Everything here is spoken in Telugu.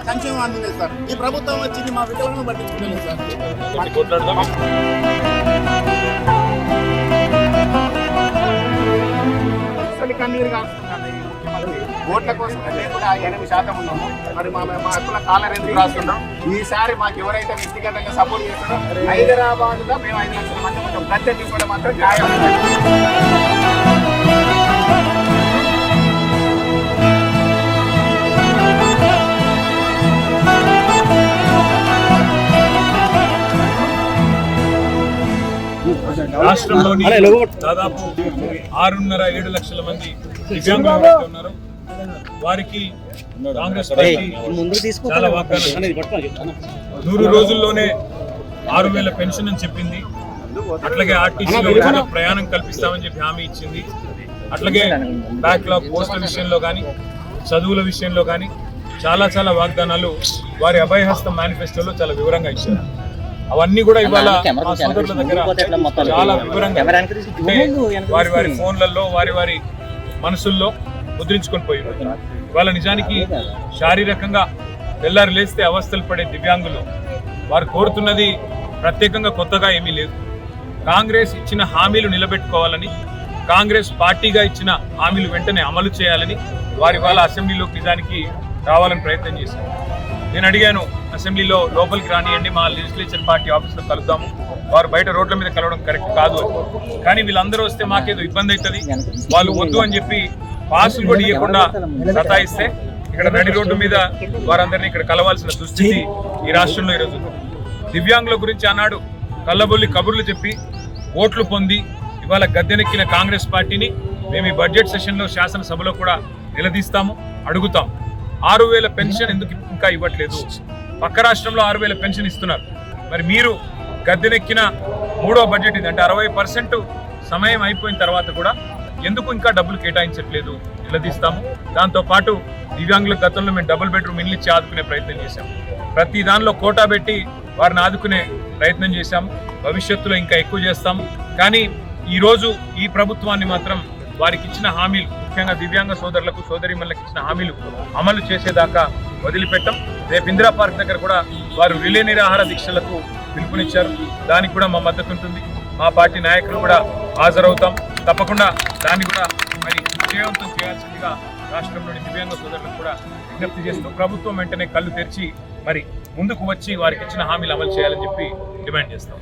సంక్షేమం అందింది సార్. ఈ ప్రభుత్వం వచ్చింది మా వికలాంగులను పట్టించుకోలేదు సార్. కన్నీరు కాస్తున్నాయి ముఖ్యమంత్రి ఓట్ల కోసం లేకుండా 8% ఉన్నాము. మరి మా హక్కుల కాలర్ ఎందుకు రాస్తున్నాం? ఈసారి మాకు ఎవరైతే వ్యక్తిగతంగా సపోర్ట్ చేస్తున్నారో హైదరాబాద్ లో మేము 5 లక్షల మంది ఉంటాం. గద్దె దింపడం మాత్రం న్యాయం. రాష్ట్రంలోని దాదాపు 6.5-7 లక్షల మంది దివ్యాంగులు ఉన్నారు. వారికి కాంగ్రెస్ పార్టీ చాలా వాగ్దానం 100 రోజుల్లోనే 6,000 పెన్షన్ అని చెప్పింది. అట్లాగే ఆర్టీసీలో ఉచిత ప్రయాణం కల్పిస్తామని చెప్పి హామీ ఇచ్చింది. అట్లాగే బ్యాక్లాగ్ పోస్టుల విషయంలో కానీ చదువుల విషయంలో కానీ చాలా వాగ్దానాలు వారి అభయహస్తం మేనిఫెస్టోలో చాలా వివరంగా ఇచ్చారు. అవన్నీ కూడా ఇవాళ మా సోదరుల దగ్గర చాలా వివరంగా వారి ఫోన్లలో వారి మనసుల్లో ముద్రించుకొని పోయి ఇవాళ నిజానికి శారీరకంగా తెల్లారి లేస్తే అవస్థలు పడే దివ్యాంగులు వారు కోరుతున్నది ప్రత్యేకంగా కొత్తగా ఏమీ లేదు. కాంగ్రెస్ ఇచ్చిన హామీలు నిలబెట్టుకోవాలని, కాంగ్రెస్ పార్టీగా ఇచ్చిన హామీలు వెంటనే అమలు చేయాలని వారి వాళ్ళ అసెంబ్లీలోకి నిజానికి రావాలని ప్రయత్నం చేశారు. నేను అడిగాను, అసెంబ్లీలో లోపలికి రానియండి, మా లెజిస్లేచర్ పార్టీ ఆఫీస్లో కలుద్దాము, వారు బయట రోడ్ల మీద కలవడం కరెక్ట్ కాదు అని. కానీ వీళ్ళందరూ వస్తే మాకేదో ఇబ్బంది అవుతుంది, వాళ్ళు వద్దు అని చెప్పి పాసులు కూడా ఇవ్వకుండా సతాయిస్తే ఇక్కడ నడి రోడ్డు మీద వారందరినీ ఇక్కడ కలవాల్సిన దుస్థితి ఈ రాష్ట్రంలో ఈరోజు. దివ్యాంగుల గురించి అన్నాడు కళ్ళబొల్లి కబుర్లు చెప్పి ఓట్లు పొంది ఇవాళ గద్దెనెక్కిన కాంగ్రెస్ పార్టీని మేము ఈ బడ్జెట్ సెషన్లో శాసనసభలో కూడా నిలదీస్తాము, అడుగుతాం. 6,000 పెన్షన్ ఎందుకు ఇంకా ఇవ్వట్లేదు? పక్క రాష్ట్రంలో 6,000 పెన్షన్ ఇస్తున్నారు. మరి మీరు గద్దెనెక్కిన 3వ బడ్జెట్ ఇది, అంటే 60% సమయం అయిపోయిన తర్వాత కూడా ఎందుకు ఇంకా డబ్బులు కేటాయించట్లేదు? నిలదీస్తాము. దాంతోపాటు దివ్యాంగుల గతంలో మేము డబుల్ బెడ్రూమ్ ఇల్లు ఇచ్చి ఆదుకునే ప్రయత్నం చేశాం. ప్రతి దానిలో కోటా పెట్టి వారిని ఆదుకునే ప్రయత్నం చేశాము. భవిష్యత్తులో ఇంకా ఎక్కువ చేస్తాము. కానీ ఈరోజు ఈ ప్రభుత్వాన్ని మాత్రం వారికి ఇచ్చిన హామీలు, ముఖ్యంగా దివ్యాంగ సోదరులకు సోదరీమణులకు ఇచ్చిన హామీలు అమలు చేసేదాకా వదిలిపెట్టాం. రేపు ఇందిరా పార్క్ దగ్గర కూడా వారు రిలే నిరాహార దీక్షలకు పిలుపునిచ్చారు. దానికి కూడా మా మద్దతు ఉంటుంది. మా పార్టీ నాయకులు కూడా హాజరవుతాం. తప్పకుండా దాన్ని కూడా మరి విజయవంతం చేయాల్సిందిగా రాష్ట్రంలోని దివ్యాంగ సోదరులకు కూడా విజ్ఞప్తి చేస్తూ ప్రభుత్వం వెంటనే కళ్ళు తెరిచి మరి ముందుకు వచ్చి వారికి ఇచ్చిన హామీలు అమలు చేయాలని చెప్పి డిమాండ్ చేస్తాం.